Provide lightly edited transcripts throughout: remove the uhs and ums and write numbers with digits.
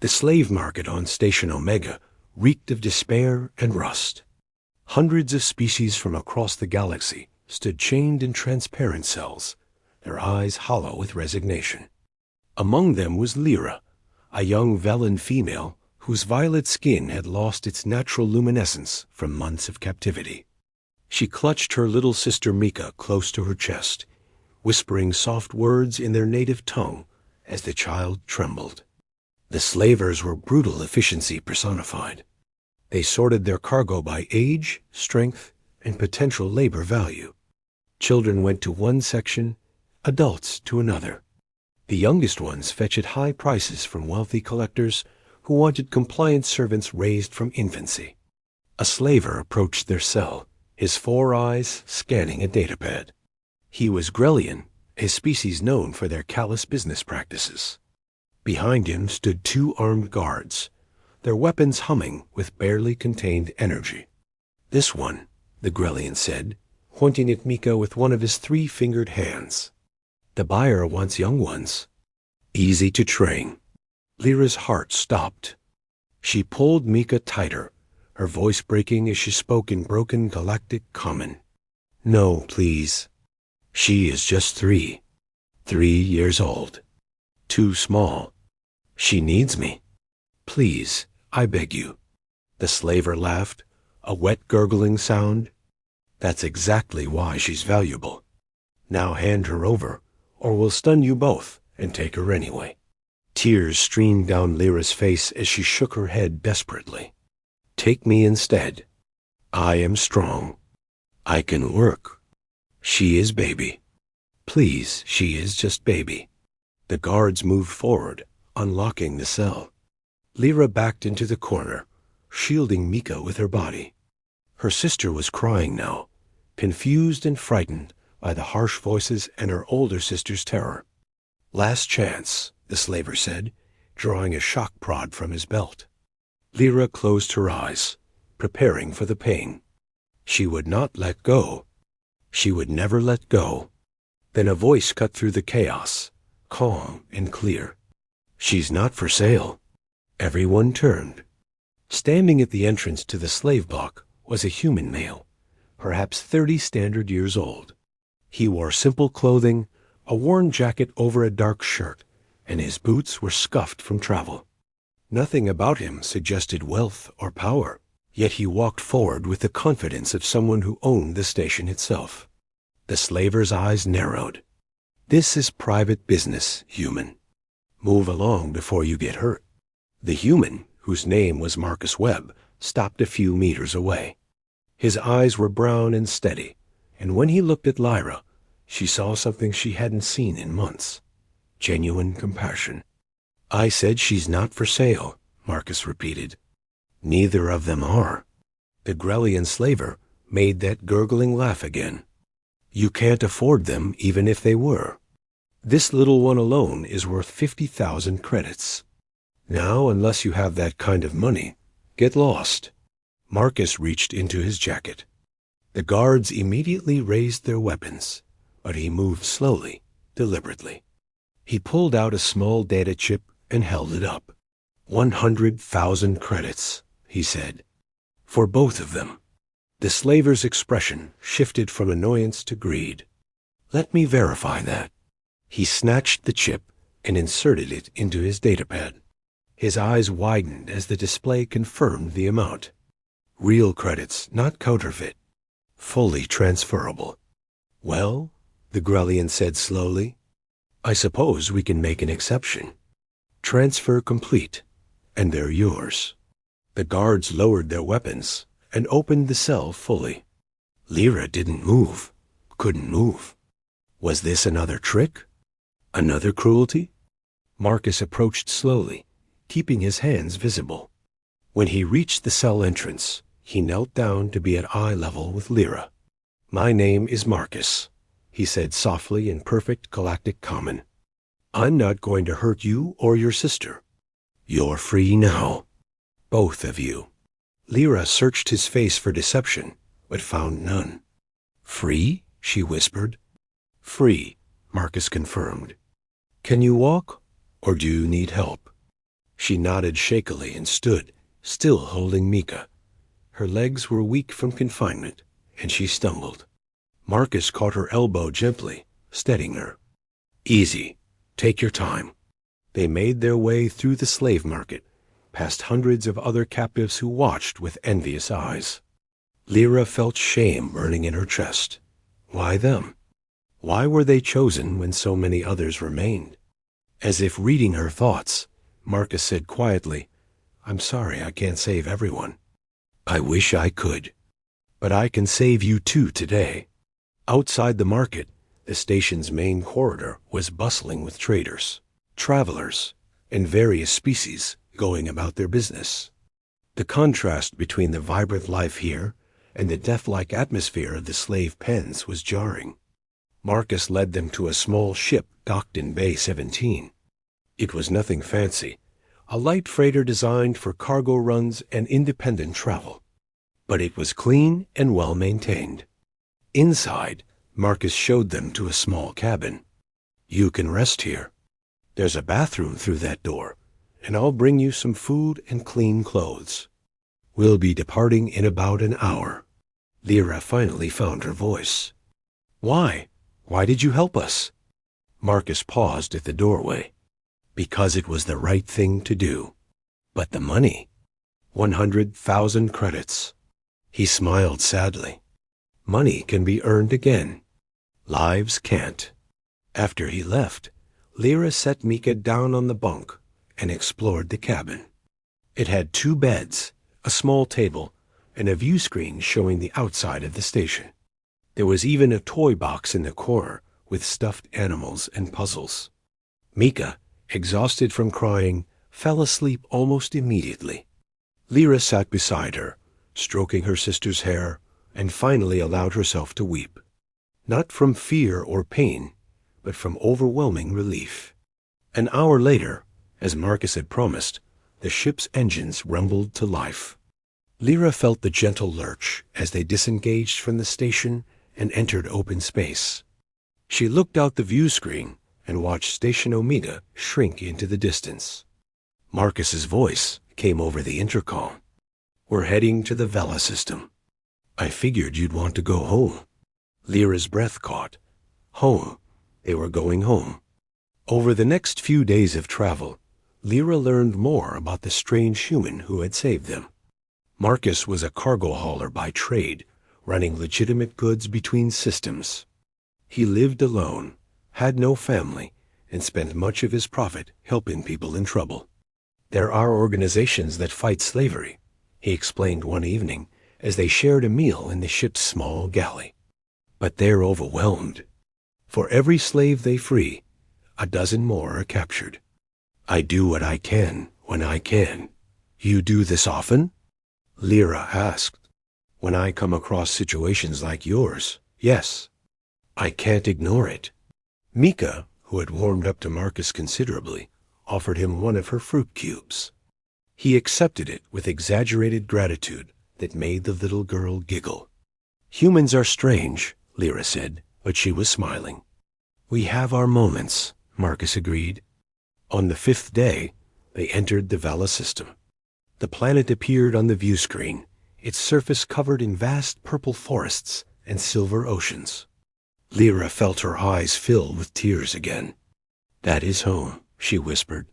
The slave market on Station Omega reeked of despair and rust. Hundreds of species from across the galaxy stood chained in transparent cells, their eyes hollow with resignation. Among them was Lyra, a young Velen female whose violet skin had lost its natural luminescence from months of captivity. She clutched her little sister Mika close to her chest, whispering soft words in their native tongue as the child trembled. The slavers were brutal efficiency personified. They sorted their cargo by age, strength, and potential labor value. Children went to one section, adults to another. The youngest ones fetched high prices from wealthy collectors who wanted compliant servants raised from infancy. A slaver approached their cell, his 4 eyes scanning a datapad. He was Grelian, a species known for their callous business practices. Behind him stood 2 armed guards, their weapons humming with barely contained energy. "This one," the Grelian said, pointing at Mika with one of his 3-fingered hands. "The buyer wants young ones. Easy to train." Lyra's heart stopped. She pulled Mika tighter, her voice breaking as she spoke in broken galactic common. "No, please. She is just 3. 3 years old. Too small. She needs me. Please, I beg you." The slaver laughed, a wet gurgling sound. "That's exactly why she's valuable. Now hand her over, or we'll stun you both and take her anyway." Tears streamed down Lyra's face as she shook her head desperately. "Take me instead. I am strong. I can work. She is baby. Please, she is just baby." The guards moved forward, unlocking the cell. Lyra backed into the corner, shielding Mika with her body. Her sister was crying now, confused and frightened by the harsh voices and her older sister's terror. "Last chance," the slaver said, drawing a shock prod from his belt. Lyra closed her eyes, preparing for the pain. She would not let go. She would never let go. Then a voice cut through the chaos, calm and clear. "She's not for sale." Everyone turned. Standing at the entrance to the slave block was a human male, perhaps 30 standard years old. He wore simple clothing, a worn jacket over a dark shirt, and his boots were scuffed from travel. Nothing about him suggested wealth or power, yet he walked forward with the confidence of someone who owned the station itself. The slaver's eyes narrowed. "This is private business, human. Move along before you get hurt." The human, whose name was Marcus Webb, stopped a few meters away. His eyes were brown and steady, and when he looked at Lyra, she saw something she hadn't seen in months. Genuine compassion. "I said she's not for sale," Marcus repeated. "Neither of them are." The Grelian slaver made that gurgling laugh again. "You can't afford them even if they were. This little one alone is worth 50,000 credits. Now, unless you have that kind of money, get lost." Marcus reached into his jacket. The guards immediately raised their weapons, but he moved slowly, deliberately. He pulled out a small data chip and held it up. 100,000 credits, he said. For both of them. The slaver's expression shifted from annoyance to greed. "Let me verify that." He snatched the chip and inserted it into his datapad. His eyes widened as the display confirmed the amount. Real credits, not counterfeit. Fully transferable. "Well," the Grelian said slowly, "I suppose we can make an exception. Transfer complete, and they're yours." The guards lowered their weapons and opened the cell fully. Lyra didn't move, couldn't move. Was this another trick? Another cruelty? Marcus approached slowly, keeping his hands visible. When he reached the cell entrance, he knelt down to be at eye level with Lyra. "My name is Marcus," he said softly in perfect galactic common. "I'm not going to hurt you or your sister. You're free now. Both of you." Lyra searched his face for deception, but found none. "Free?" she whispered. "Free," Marcus confirmed. "Can you walk, or do you need help?" She nodded shakily and stood, still holding Mika. Her legs were weak from confinement, and she stumbled. Marcus caught her elbow gently, steadying her. Easy. Take your time. They made their way through the slave market, past hundreds of other captives who watched with envious eyes. Lyra felt shame burning in her chest. Why them? Why were they chosen when so many others remained? As if reading her thoughts, Marcus said quietly, I'm sorry I can't save everyone. I wish I could. But I can save you too today. Outside the market, the station's main corridor was bustling with traders, travelers, and various species going about their business. The contrast between the vibrant life here and the death-like atmosphere of the slave pens was jarring. Marcus led them to a small ship docked in Bay 17. It was nothing fancy, a light freighter designed for cargo runs and independent travel. But it was clean and well-maintained. Inside, Marcus showed them to a small cabin. You can rest here. There's a bathroom through that door, and I'll bring you some food and clean clothes. We'll be departing in about an hour. Lyra finally found her voice. Why? Why did you help us? Marcus paused at the doorway. Because it was the right thing to do. But the money? 100,000 credits. He smiled sadly. Money can be earned again. Lives can't. After he left, Lyra set Mika down on the bunk and explored the cabin. It had 2 beds, a small table, and a view screen showing the outside of the station. There was even a toy box in the corner with stuffed animals and puzzles. Mika, exhausted from crying, fell asleep almost immediately. Lyra sat beside her, stroking her sister's hair, and finally allowed herself to weep. Not from fear or pain, but from overwhelming relief. An hour later, as Marcus had promised, the ship's engines rumbled to life. Lyra felt the gentle lurch as they disengaged from the station and entered open space. She looked out the view screen and watched Station Omega shrink into the distance. Marcus's voice came over the intercom. We're heading to the Vela system. I figured you'd want to go home. Lyra's breath caught. Home. They were going home. Over the next few days of travel, Lyra learned more about the strange human who had saved them. Marcus was a cargo hauler by trade, running legitimate goods between systems. He lived alone, had no family, and spent much of his profit helping people in trouble. There are organizations that fight slavery, he explained one evening as they shared a meal in the ship's small galley. But they're overwhelmed. For every slave they free, a dozen more are captured. I do what I can when I can. You do this often? Lyra asked. When I come across situations like yours, yes. I can't ignore it. Mika, who had warmed up to Marcus considerably, offered him one of her fruit cubes. He accepted it with exaggerated gratitude that made the little girl giggle. Humans are strange, Lyra said, but she was smiling. We have our moments, Marcus agreed. On the 5th day, they entered the Vela system. The planet appeared on the view screen, its surface covered in vast purple forests and silver oceans. Lyra felt her eyes fill with tears again. That is home, she whispered.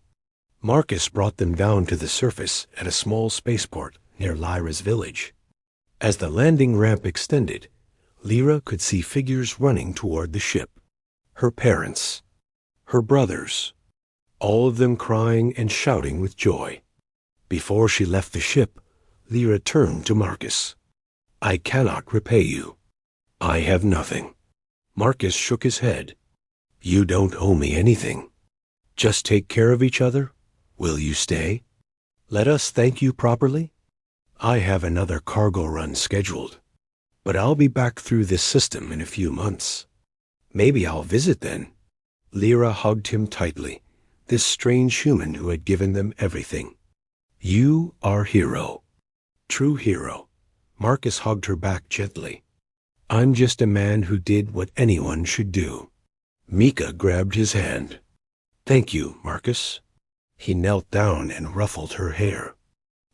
Marcus brought them down to the surface at a small spaceport near Lyra's village. As the landing ramp extended, Lyra could see figures running toward the ship. Her parents, her brothers, all of them crying and shouting with joy. Before she left the ship, Lyra turned to Marcus. I cannot repay you. I have nothing. Marcus shook his head. You don't owe me anything. Just take care of each other. Will you stay? Let us thank you properly. I have another cargo run scheduled, but I'll be back through this system in a few months. Maybe I'll visit then. Lyra hugged him tightly, this strange human who had given them everything. You are hero. True hero. Marcus hugged her back gently. I'm just a man who did what anyone should do. Mika grabbed his hand. Thank you, Marcus. He knelt down and ruffled her hair.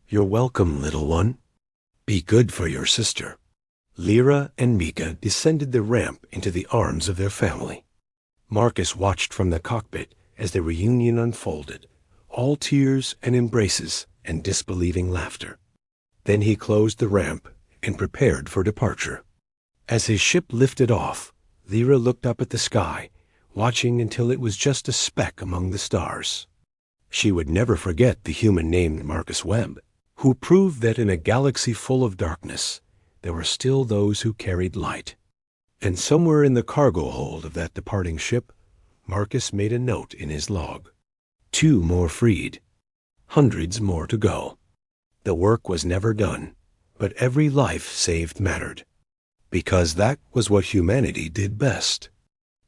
"You're welcome, little one. Be good for your sister." Lyra and Mika descended the ramp into the arms of their family. Marcus watched from the cockpit as the reunion unfolded, all tears and embraces and disbelieving laughter. Then he closed the ramp and prepared for departure. As his ship lifted off, Lyra looked up at the sky, watching until it was just a speck among the stars. She would never forget the human named Marcus Webb, who proved that in a galaxy full of darkness, there were still those who carried light. And somewhere in the cargo hold of that departing ship, Marcus made a note in his log. 2 more freed. Hundreds more to go. The work was never done, but every life saved mattered. Because that was what humanity did best.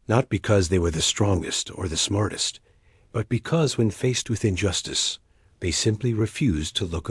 Not because they were the strongest or the smartest, but because when faced with injustice, they simply refused to look